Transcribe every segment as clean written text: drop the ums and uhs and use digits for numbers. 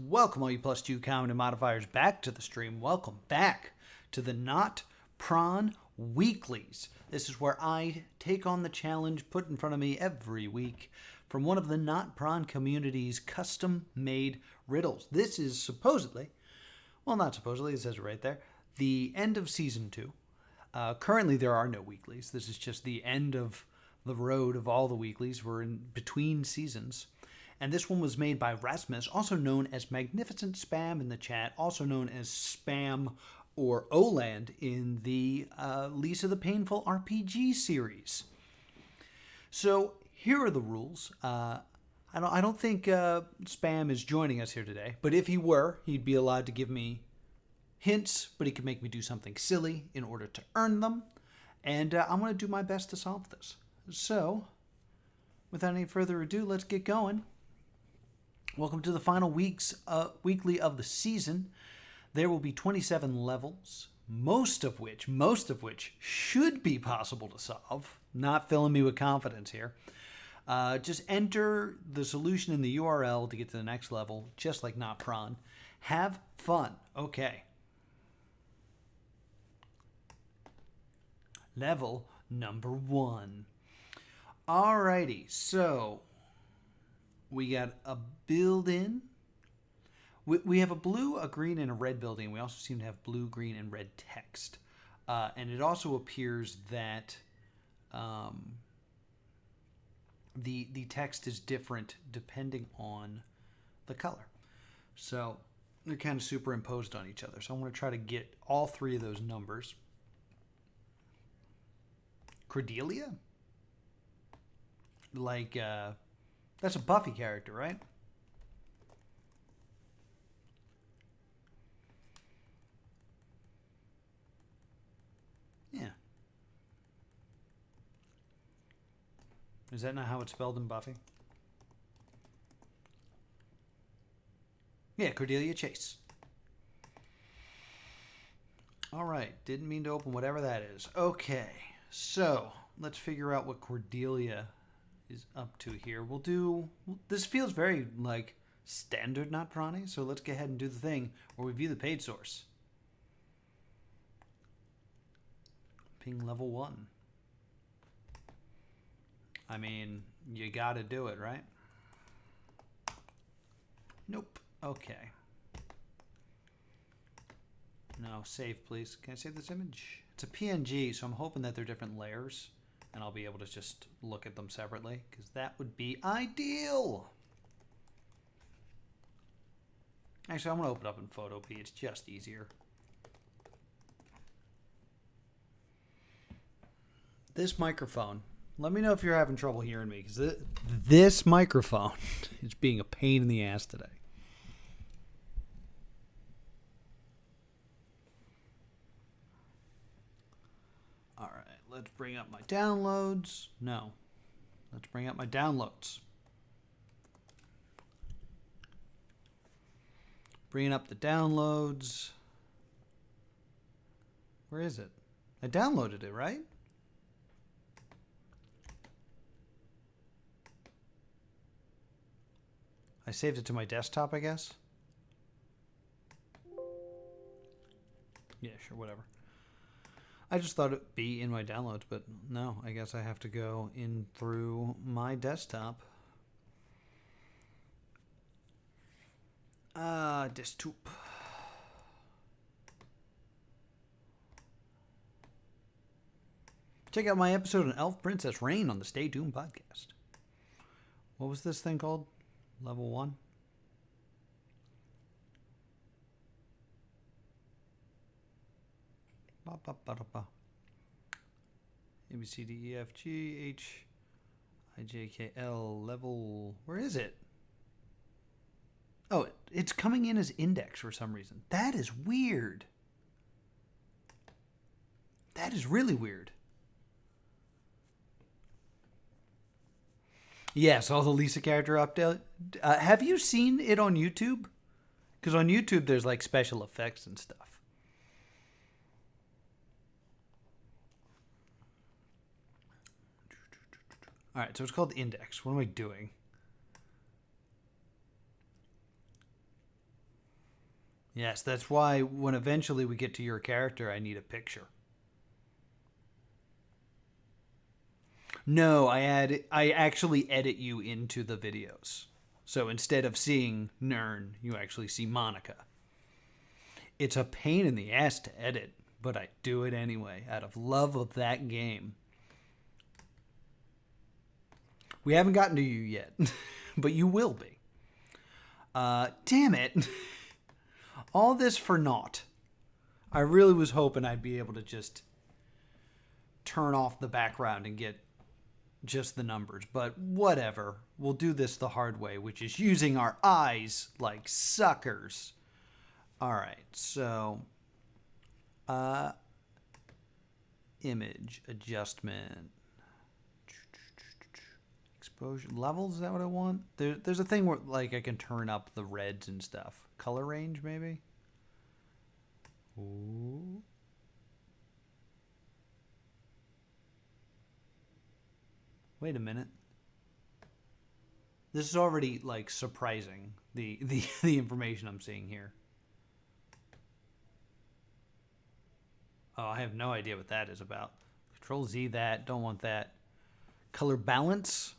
Welcome all you plus two comedy modifiers back to the stream. Welcome back to the NotPron Weeklies. This is where I take on the challenge put in front of me every week from one of the NotPron Community's custom-made riddles. This is supposedly, well not supposedly, it says it right there, the end of Season 2. Currently there are no weeklies. This is just the end of the road of all the weeklies. We're in between seasons. And this one was made by Rasmus, also known as Magnificent Spam in the chat, also known as Spam or Oland in the Lisa the Painful RPG series. So here are the rules. I don't think Spam is joining us here today, but if he were, he'd be allowed to give me hints, but he could make me do something silly in order to earn them. And I'm going to do my best to solve this. So, without any further ado, let's get going. Welcome to the final weekly of the season. There will be 27 levels, most of which should be possible to solve. Not filling me with confidence here. Just enter the solution in the URL to get to the next level, just like NotPron. Have fun. Okay. Level number 1. Alrighty, so we got a build-in. We have a blue, a green, and a red building. We also seem to have blue, green, and red text. And it also appears that the text is different depending on the color. So they're kind of superimposed on each other. So I'm going to try to get all three of those numbers. Cordelia? Like, that's a Buffy character, right? Yeah. Is that not how it's spelled in Buffy? Yeah, Cordelia Chase. All right, didn't mean to open whatever that is. Okay, so let's figure out what Cordelia is up to here. We'll do, this feels very like standard NotPron-y, so let's go ahead and do the thing where we view the page source. Ping level 1. I mean, you gotta do it, right? Nope. Okay. No, save please. Can I save this image? It's a PNG, so I'm hoping that they're different layers. And I'll be able to just look at them separately, because that would be ideal. Actually, I'm going to open up in Photopea. It's just easier. This microphone. Let me know if you're having trouble hearing me, because this microphone is being a pain in the ass today. Let's bring up my downloads. No. Let's bring up my downloads. Bringing up the downloads. Where is it? I downloaded it, right? I saved it to my desktop, I guess. Yeah, sure, whatever. I just thought it'd be in my downloads, but no, I guess I have to go in through my desktop. Desktop. Check out my episode on Elf Princess Rain on the Stay Tuned podcast. What was this thing called? Level 1? A, B, C, D, E, F, G, H, I, J, K, L, level. Where is it? Oh, it's coming in as index for some reason. That is weird. That is really weird. Yes, all the Lisa character update. Have you seen it on YouTube? Because on YouTube there's like special effects and stuff. All right, so it's called index. What am I doing? Yes, that's why when eventually we get to your character, I need a picture. No, I actually edit you into the videos. So instead of seeing Nern, you actually see Monica. It's a pain in the ass to edit, but I do it anyway out of love of that game. We haven't gotten to you yet, but you will be. Damn it. All this for naught. I really was hoping I'd be able to just turn off the background and get just the numbers, but whatever. We'll do this the hard way, which is using our eyes like suckers. All right, so image adjustment, exposure levels. Is that what I want? There's a thing where like I can turn up the reds and stuff. Color range, maybe. Ooh. Wait a minute. This is already like surprising. The information I'm seeing here. Oh, I have no idea what that is about. Control Z that. Don't want that. Color balance.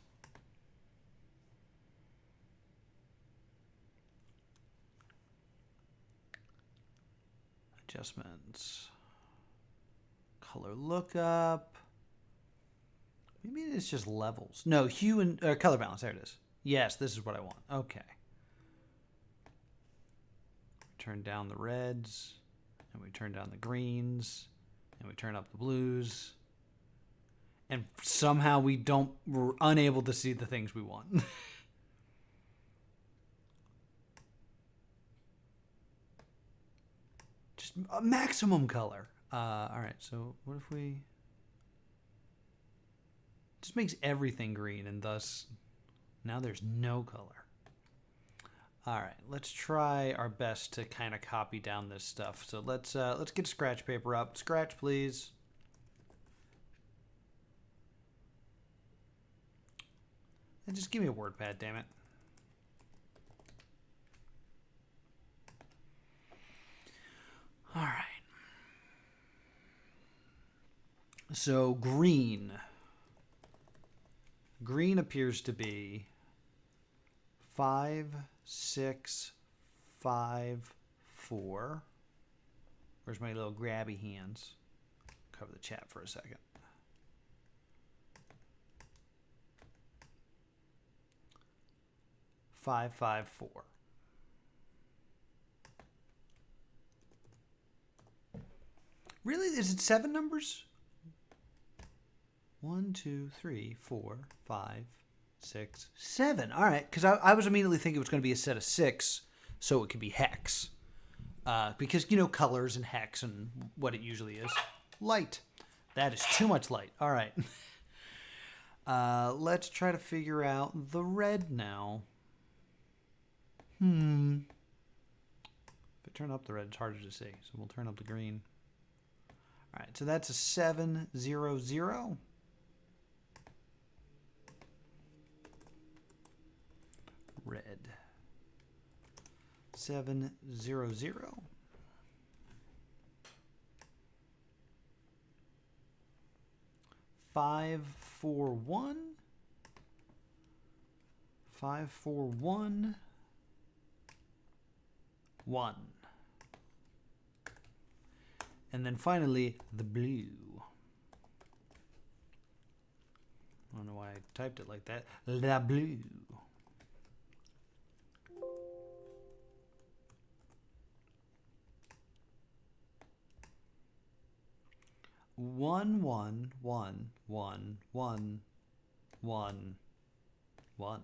Adjustments. Color lookup. Maybe it's just levels. No, hue and color balance. There it is. Yes, this is what I want. Okay. Turn down the reds, and we turn down the greens, and we turn up the blues, and somehow we're unable to see the things we want. Just a maximum color. All right. So what if we just makes everything green, and thus now there's no color. All right, let's try our best to kind of copy down this stuff. So let's get scratch paper up. Scratch, please. And just give me a word pad, damn it. All right. So green. Green appears to be 5, 6, 5, 4. Where's my little grabby hands? Cover the chat for a second. Five, 5, 4. Really? Is it 7 numbers? 1, 2, 3, 4, 5, 6, 7. All right, because I was immediately thinking it was going to be a set of 6, so it could be hex. Because, you know, colors and hex and what it usually is. Light. That is too much light. All right. Let's try to figure out the red now. If I turn up the red, it's harder to see. So we'll turn up the green. All right, so that's a 7, 0, 0. Red. 7, 0, 0. Five, 4, 1. 5, 4, 1. 1. And then finally, the blue. I don't know why I typed it like that. La blue. One, one, one, one, one, one, one.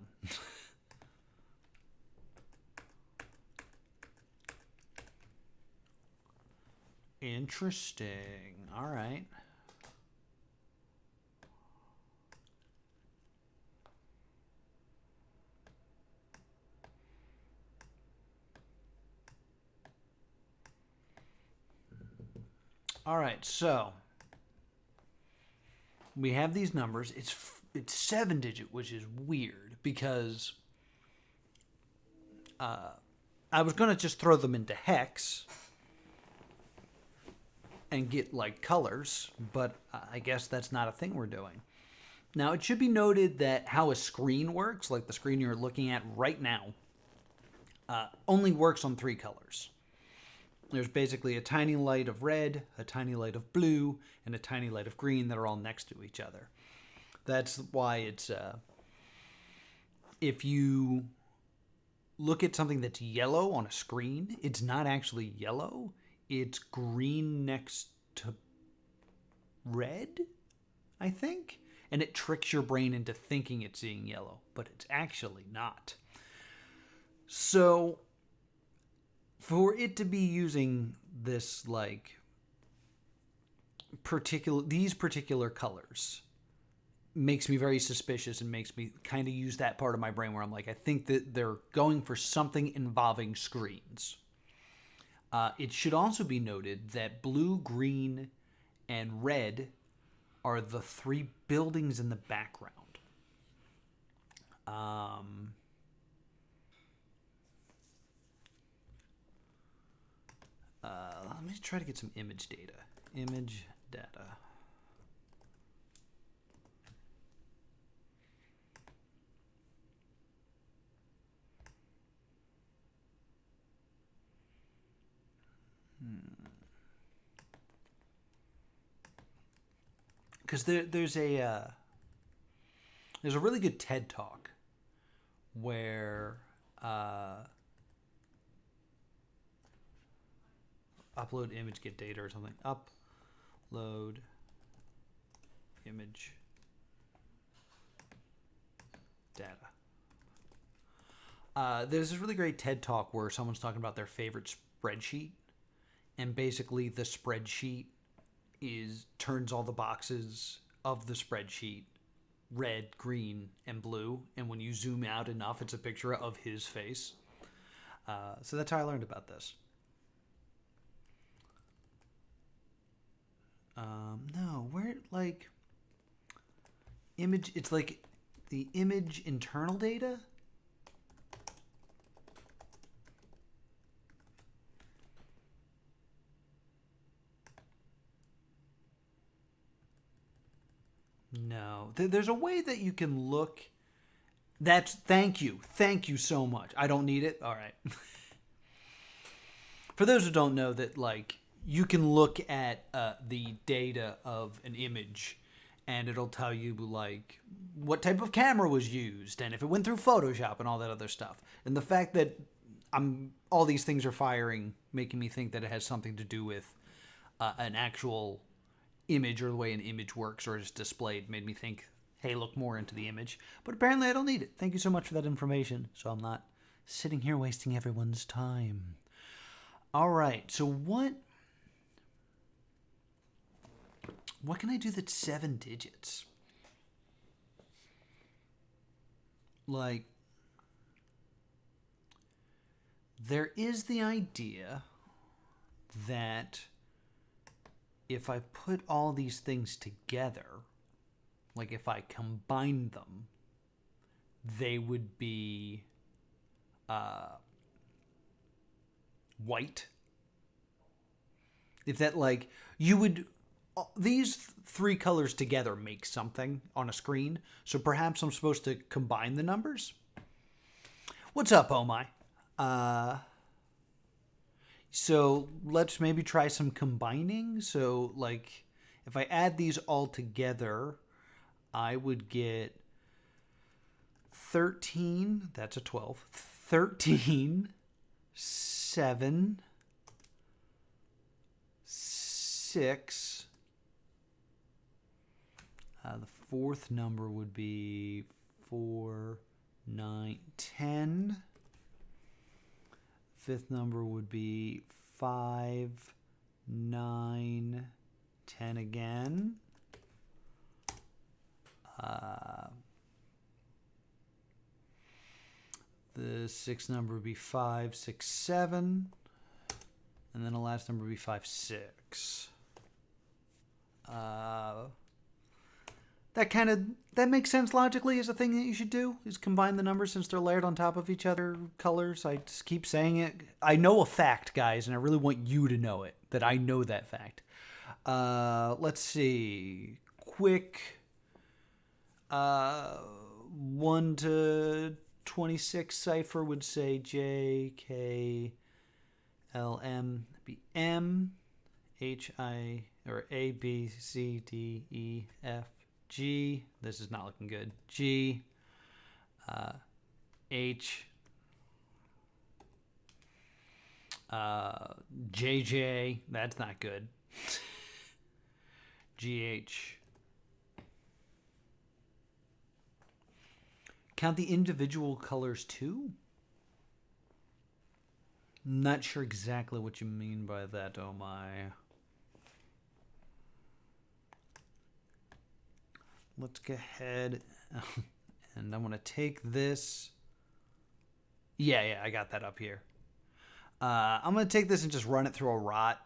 Interesting. All right. All right, so we have these numbers. It's 7-digit, which is weird because I was going to just throw them into hex and get like colors, but I guess that's not a thing we're doing. Now, it should be noted that how a screen works, like the screen you're looking at right now, only works on 3 colors. There's basically a tiny light of red, a tiny light of blue, and a tiny light of green that are all next to each other. That's why it's, if you look at something that's yellow on a screen, it's not actually yellow. It's green next to red, I think. And it tricks your brain into thinking it's seeing yellow, but it's actually not. So for it to be using this like these particular colors makes me very suspicious and makes me kind of use that part of my brain where I'm like, I think that they're going for something involving screens. It should also be noted that blue, green, and red are the 3 buildings in the background. Let me try to get some image data. Image data. Because there's a really good TED Talk where upload image, get data or something. Upload image data. There's this really great TED Talk where someone's talking about their favorite spreadsheet, and basically the spreadsheet turns all the boxes of the spreadsheet red, green, and blue, and when you zoom out enough, it's a picture of his face. So that's how I learned about this. No, where, like, image, it's like the image internal data? No, there's a way that you can look. Thank you so much. I don't need it. All right. For those who don't know, that like you can look at the data of an image, and it'll tell you like what type of camera was used, and if it went through Photoshop and all that other stuff. And the fact that all these things are firing, making me think that it has something to do with an actual image or the way an image works or is displayed, made me think, hey, look more into the image. But apparently I don't need it. Thank you so much for that information, so I'm not sitting here wasting everyone's time. All right, so what can I do that's 7 digits? Like, there is the idea that if I put all these things together, like if I combine them, they would be white. If that, like, you would, these 3 colors together make something on a screen, so perhaps I'm supposed to combine the numbers? What's up, oh my? So let's maybe try some combining. So like if I add these all together, I would get 13. That's a 12. 13, 7, 6. The 4th number would be 4, 9, 10. 5th number would be 5, 9, 10 again. The 6th number would be 5, 6, 7. And then the last number would be 5, 6. that makes sense logically as a thing that you should do, is combine the numbers since they're layered on top of each other colors. I just keep saying it. I know a fact, guys, and I really want you to know it, that I know that fact. Let's see. Quick 1 to 26 cipher would say J, K, L, M, be M, H, I, or A, B, C, D, E, F, G. This is not looking good. G, H, J, J. That's not good. G, H. Count the individual colors too? Not sure exactly what you mean by that, oh my. Let's go ahead and I'm going to take this. Yeah, I got that up here. I'm going to take this and just run it through a rot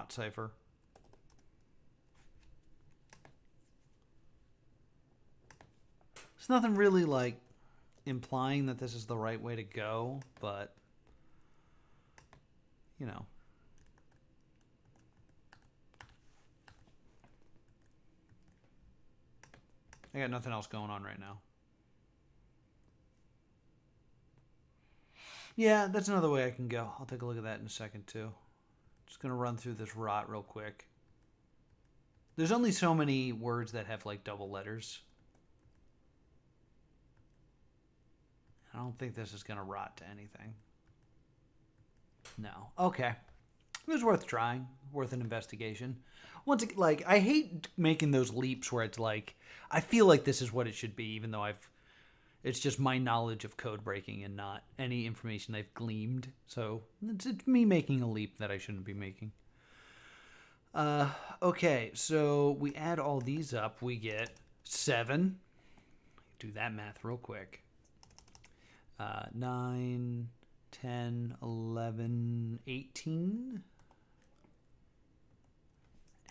cipher. There's nothing really like implying that this is the right way to go, but you know. I got nothing else going on right now. Yeah, that's another way I can go. I'll take a look at that in a second too. Just gonna run through this rot real quick. There's only so many words that have like double letters. I don't think this is gonna rot to anything. No. Okay. It was worth trying, worth an investigation. Once it, like, I hate making those leaps where it's like, I feel like this is what it should be, even though it's just my knowledge of code breaking and not any information I've gleaned. So it's me making a leap that I shouldn't be making. Okay, so we add all these up, we get 7. Do that math real quick. 9, 10, 11, 18.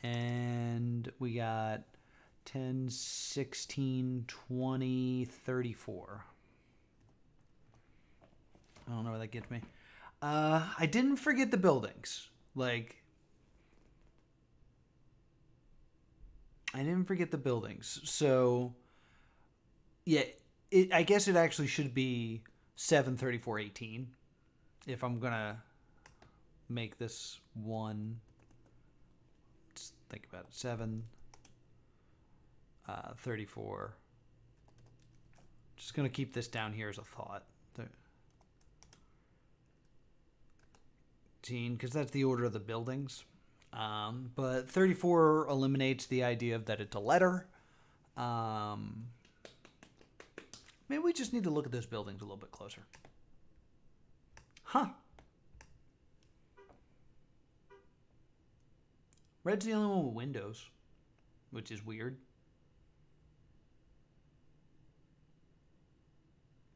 And we got 10, 16, 20, 34. I don't know where that gets me. I didn't forget the buildings. Like, I didn't forget the buildings. So, yeah, I guess it actually should be 7, 34, 18. If I'm going to make this one. Let's think about it. 7, 34. Just going to keep this down here as a thought. 13, because that's the order of the buildings. But 34 eliminates the idea of that it's a letter. Maybe we just need to look at those buildings a little bit closer. Huh. Red's the only one with windows, which is weird.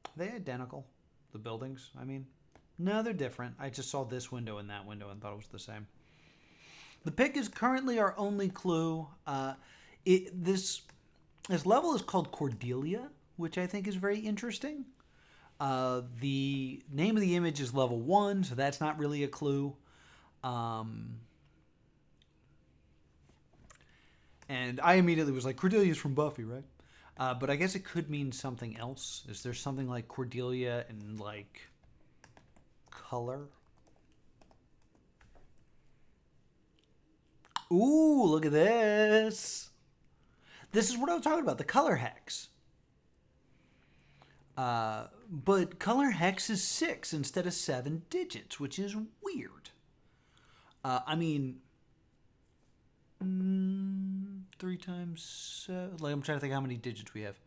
Are they identical? The buildings, I mean? No, they're different. I just saw this window and that window and thought it was the same. The pick is currently our only clue. This level is called Cordelia, which I think is very interesting. The name of the image is level 1, so that's not really a clue. And I immediately was like, Cordelia's from Buffy, right? But I guess it could mean something else. Is there something like Cordelia and like color? Ooh, look at this. This is what I was talking about, the color hex. But color hex is 6 instead of 7 digits, which is weird. I mean, 3 times 7, like I'm trying to think how many digits we have.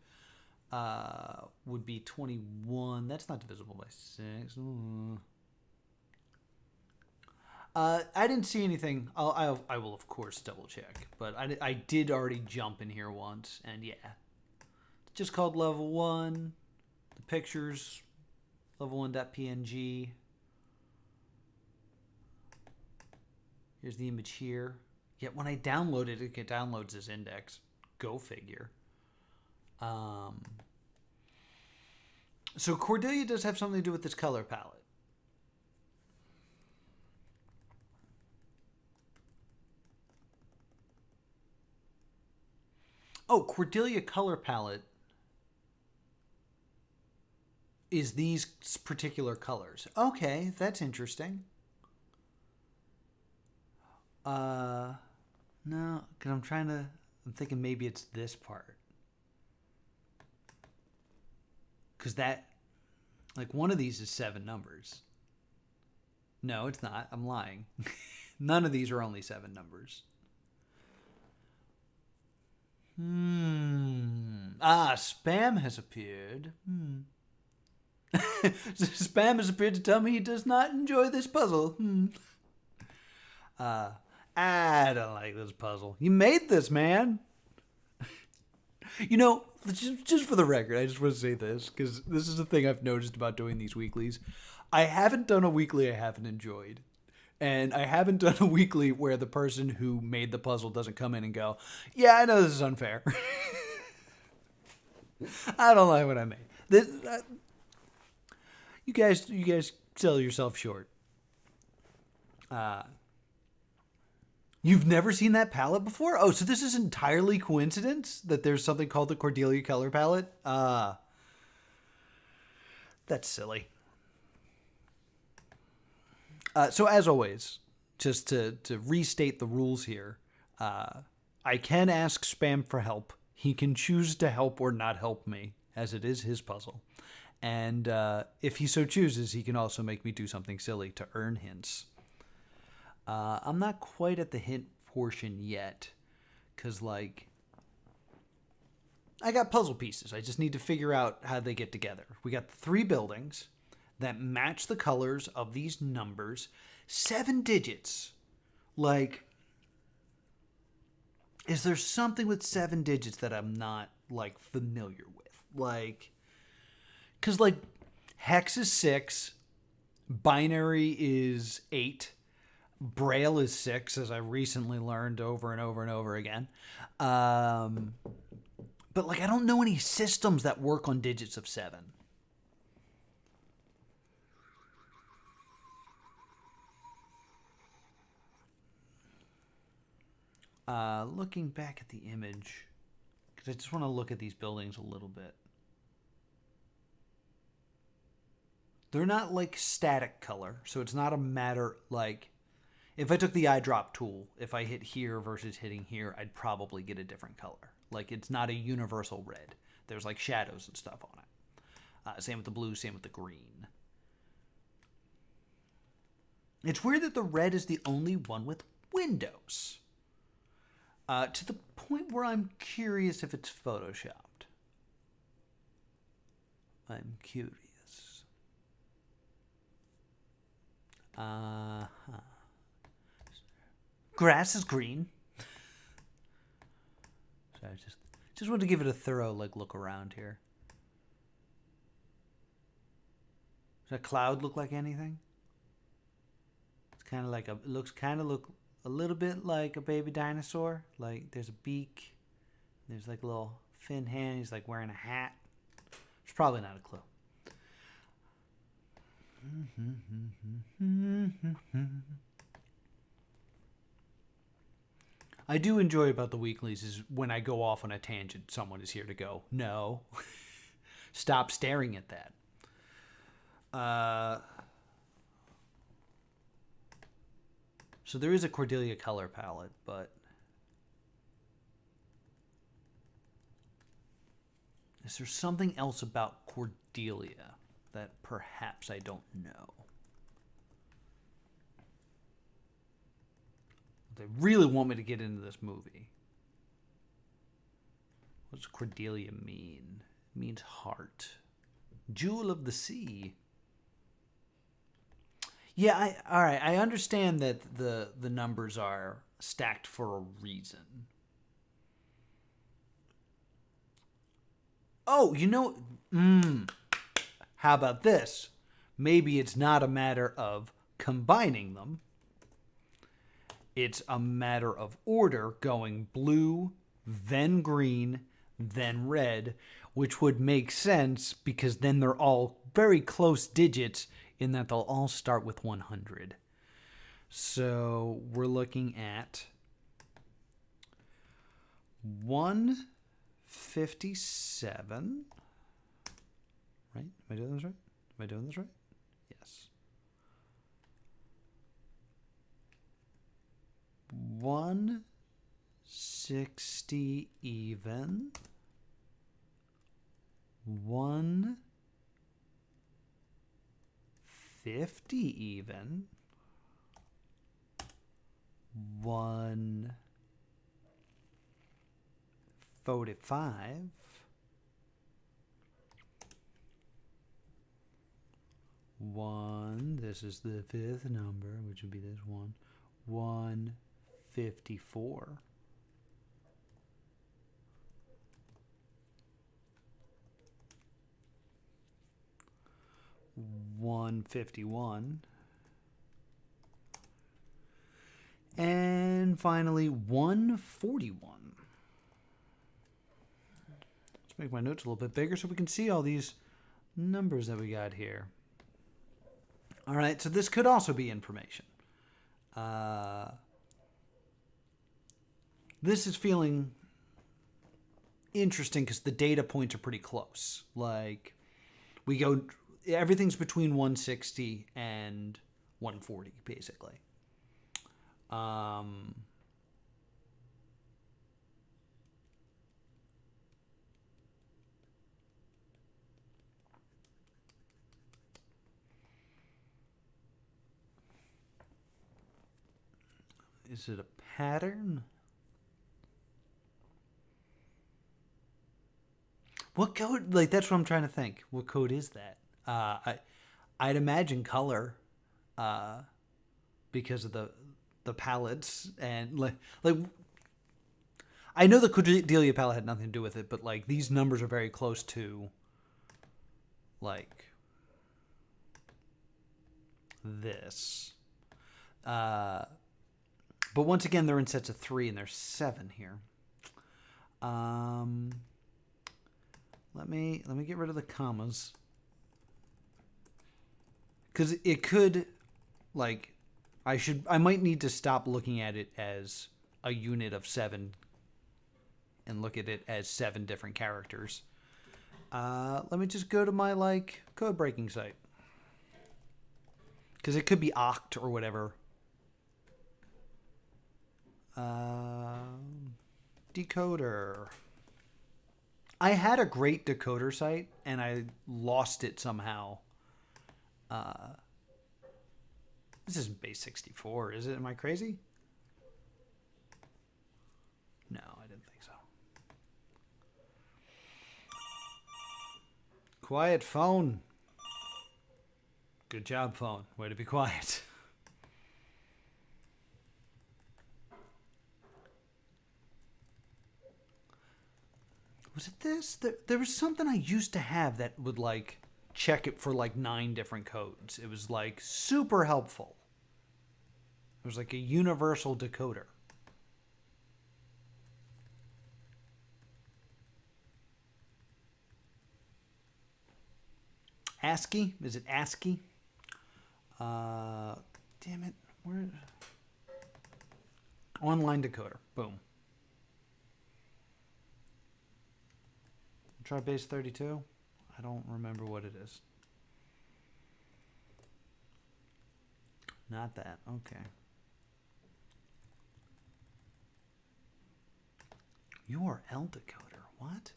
Would be 21. That's not divisible by 6. I didn't see anything. I will of course double check, but I did already jump in here once, and yeah, it's just called level 1. The pictures, level 1.png. Here's the image here. Yet when I download it, it downloads as index. Go figure. So Cordelia does have something to do with this color palette. Oh, Cordelia color palette is these particular colors. Okay, that's interesting. No, because I'm thinking maybe it's this part. Because that, like, one of these is 7 numbers. No, it's not. I'm lying. None of these are only 7 numbers. Spam has appeared. Spam has appeared to tell me he does not enjoy this puzzle. I don't like this puzzle. You made this, man. You know, just for the record, I just want to say this, because this is the thing I've noticed about doing these weeklies. I haven't done a weekly I haven't enjoyed. And I haven't done a weekly where the person who made the puzzle doesn't come in and go, yeah, I know this is unfair. I don't like what I made. You guys sell yourself short. You've never seen that palette before? Oh, so this is entirely coincidence that there's something called the Cordelia color palette? That's silly. So as always, just to restate the rules here, I can ask Spam for help. He can choose to help or not help me, as it is his puzzle. And if he so chooses, he can also make me do something silly to earn hints. I'm not quite at the hint portion yet, because, like, I got puzzle pieces. I just need to figure out how they get together. We got 3 buildings that match the colors of these numbers. 7 digits. Like, is there something with 7 digits that I'm not, like, familiar with? Like, because, like, hex is 6, binary is 8, Braille is 6, as I recently learned over and over and over again. But, like, I don't know any systems that work on digits of 7. Looking back at the image, because I just want to look at these buildings a little bit. They're not, like, static color, so it's not a matter, like, if I took the eyedrop tool, if I hit here versus hitting here, I'd probably get a different color. Like, it's not a universal red. There's, like, shadows and stuff on it. Same with the blue, same with the green. It's weird that the red is the only one with windows. To the point where I'm curious if it's photoshopped. I'm curious. Grass is green. So I just wanted to give it a thorough, like, look around here. Does that cloud look like anything? It's kind of like it looks a little bit like a baby dinosaur. Like, there's a beak. There's, like, a little fin hand. He's, like, wearing a hat. It's probably not a clue. I do enjoy about the weeklies is when I go off on a tangent, someone is here to go, no, stop staring at that. So there is a Cordelia color palette, but is there something else about Cordelia that perhaps I don't know? They really want me to get into this movie. What does Cordelia mean? It means heart. Jewel of the sea. Yeah, all right. I understand that the numbers are stacked for a reason. Oh, you know, how about this? Maybe it's not a matter of combining them. It's a matter of order, going blue, then green, then red, which would make sense because then they're all very close digits in that they'll all start with 100. So we're looking at 157. Right? Am I doing this right? Am I doing this right? Yes. 160 even. 150 even. 145. 1, this is the fifth number, which would be this one. 154. 151. And finally, 141. Let's make my notes a little bit bigger so we can see all these numbers that we got here. All right, so this could also be information. This is feeling interesting because the data points are pretty close. Like, we go, everything's between 160 and 140, basically. Is it a pattern? What code? Like, that's what I'm trying to think. What code is that? I'd imagine color, because of the palettes and like I know the Cordelia palette had nothing to do with it, but like these numbers are very close to like this. But once again, they're in sets of 3, and there's 7 here. Let me get rid of the commas, because it could, like, I might need to stop looking at it as a unit of 7 and look at it as 7 different characters. Let me just go to my like code breaking site, because it could be oct or whatever. Decoder. I had a great decoder site and I lost it somehow. This isn't base 64, is it? Am I crazy? No, I didn't think so. Quiet phone. Good job, phone. Way to be quiet. Was it this? There was something I used to have that would like check it for like 9 different codes. It was like super helpful. It was like a universal decoder. ASCII? Is it ASCII? Damn it. Where? Online decoder. Boom. Try base 32? I don't remember what it is. Not that. Okay. URL decoder. What?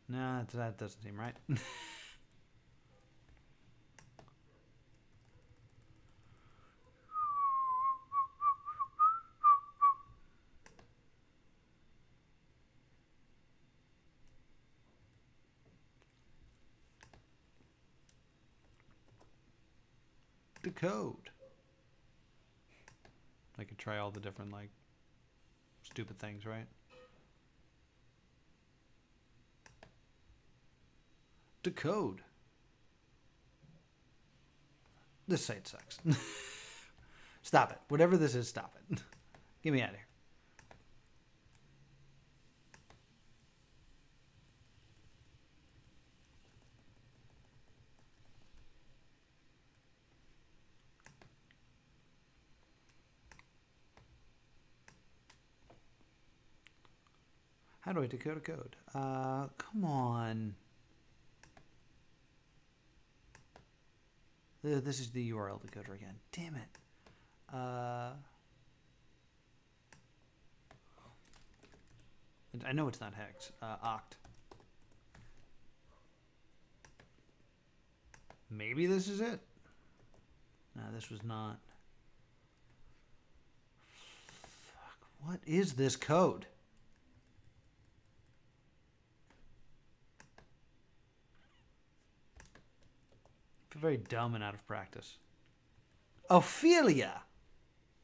Nah, that doesn't seem right. Decode. I could try all the different like stupid things, right? Decode. This site sucks. Stop it. Whatever this is, stop it. Get me out of here. How do I decode a code? Come on. This is the URL decoder again. Damn it. I know it's not hex. Oct. Maybe this is it? No, this was not. Fuck. What is this code? I feel very dumb and out of practice. Ophelia!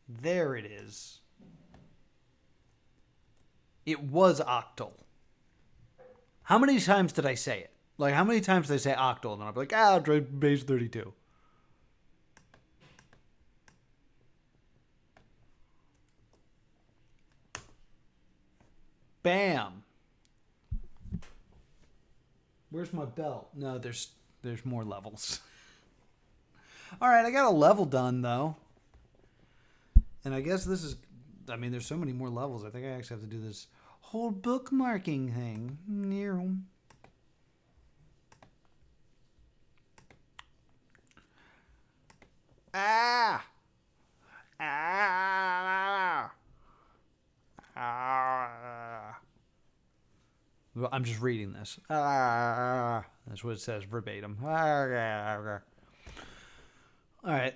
There it is. It was octal. How many times did I say it? Like, how many times did I say octal? And then I'll be like, I'll try base 32. Bam. Where's my belt? No, there's more levels. All right, I got a level done, though. And I guess this is... I mean, there's so many more levels. I think I actually have to do this whole bookmarking thing. Ah! Ah! Ah! Well, I'm just reading this. Ah! That's what it says verbatim. Ah! All right.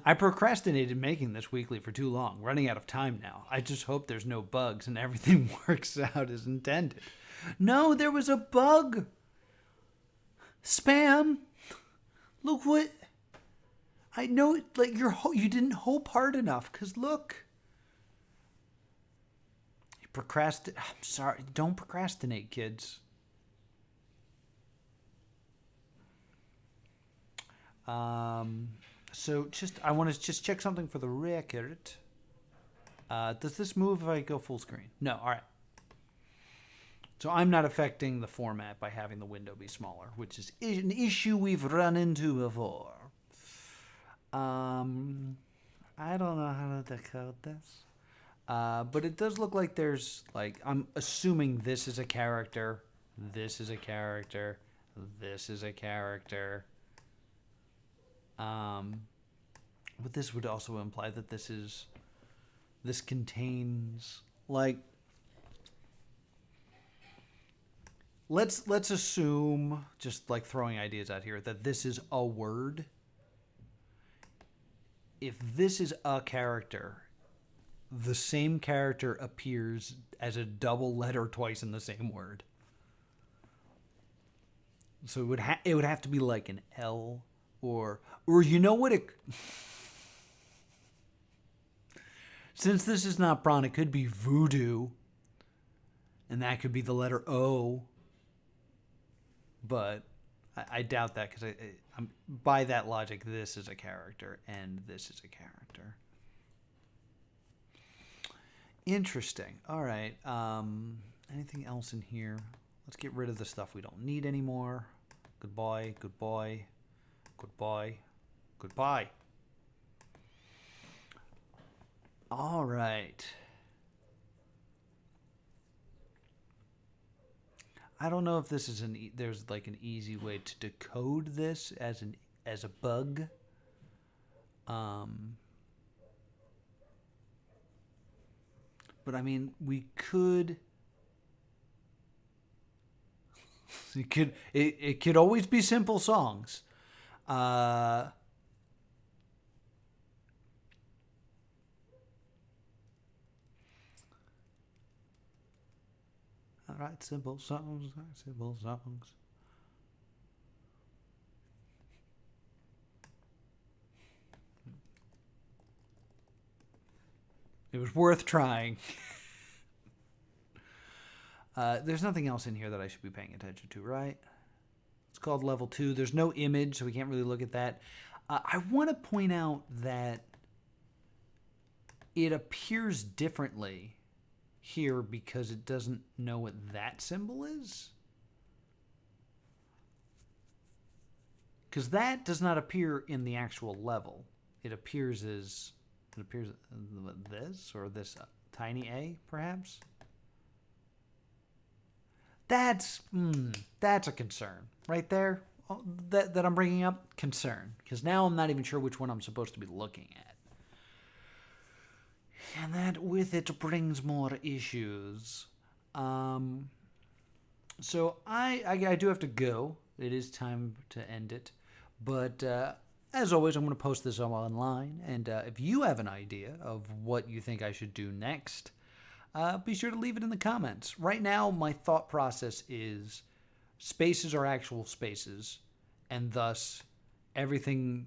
I procrastinated making this weekly for too long, running out of time now. I just hope there's no bugs and everything works out as intended. No, there was a bug. Spam. Look what... I know, like, you didn't hope hard enough, because look. You procrastinate. I'm sorry. Don't procrastinate, kids. So I want to just check something for the record. Does this move if I go full screen? No. All right. So I'm not affecting the format by having the window be smaller, which is an issue we've run into before. I don't know how to decode this. But it does look like there's, like, I'm assuming this is a character, this is a character, this is a character. But this would also imply that this contains, like, let's assume, just like throwing ideas out here, that this is a word. If this is a character, the same character appears as a double letter twice in the same word. So it would have to be like an L or you know what it... Since this is not prawn, it could be voodoo. And that could be the letter O. But I doubt that because I'm by that logic, this is a character and this is a character. Interesting. All right. Anything else in here? Let's get rid of the stuff we don't need anymore. Goodbye. Goodbye. Goodbye. Goodbye. All right. I don't know if this is there's like an easy way to decode this as a bug. But I mean, we could. It could always be simple songs. Write simple songs, write simple songs. It was worth trying. There's nothing else in here that I should be paying attention to, right? It's called level 2. There's no image, so we can't really look at that. I want to point out that it appears differently here because it doesn't know what that symbol is. Because that does not appear in the actual level. It appears this or this tiny A, perhaps. That's a concern right there. That I'm bringing up, concern, because now I'm not even sure which one I'm supposed to be looking at, and that with it brings more issues. So I do have to go. It is time to end it, but as always, I'm going to post this online, and if you have an idea of what you think I should do next, be sure to leave it in the comments. Right now, my thought process is spaces are actual spaces, and thus everything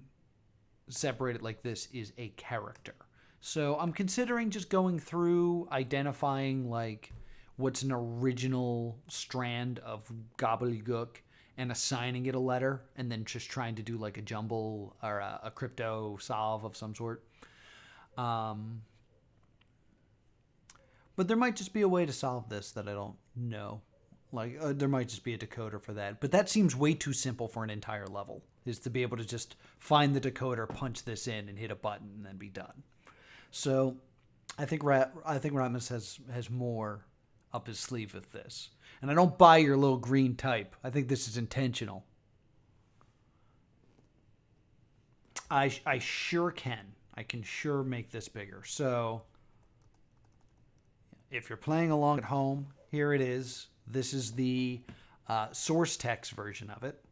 separated like this is a character. So I'm considering just going through identifying like what's an original strand of gobbledygook and assigning it a letter, and then just trying to do like a jumble or a crypto solve of some sort. But there might just be a way to solve this that I don't know. Like, there might just be a decoder for that. But that seems way too simple for an entire level, is to be able to just find the decoder, punch this in, and hit a button, and then be done. So I think Rasmus has more up his sleeve with this. And I don't buy your little green type. I think this is intentional. I sure can. I can sure make this bigger. So if you're playing along at home, here it is. This is the source text version of it.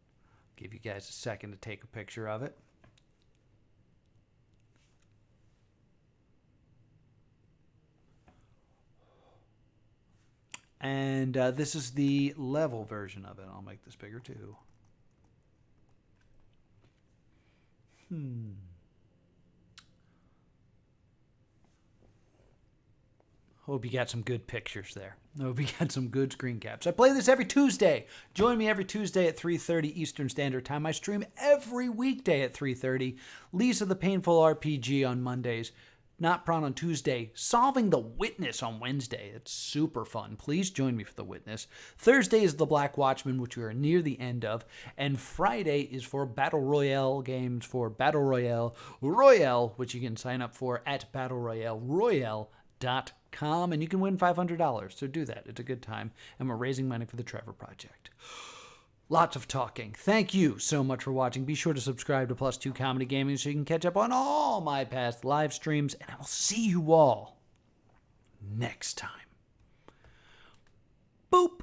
Give you guys a second to take a picture of it. And this is the level version of it. I'll make this bigger too. Hope you got some good pictures there. Hope you got some good screen caps. I play this every Tuesday. Join me every Tuesday at 3:30 Eastern Standard Time. I stream every weekday at 3:30. Lisa the Painful RPG on Mondays. NotPron on Tuesday. Solving the Witness on Wednesday. It's super fun. Please join me for the Witness. Thursday is the Black Watchman, which we are near the end of. And Friday is for Battle Royale games for Battle Royale Royale, which you can sign up for at battleroyaleroyale.com, and you can win $500. So do that. It's a good time. And we're raising money for the Trevor Project. Lots of talking. Thank you so much for watching. Be sure to subscribe to Plus 2 Comedy Gaming so you can catch up on all my past live streams, and I will see you all next time. Boop.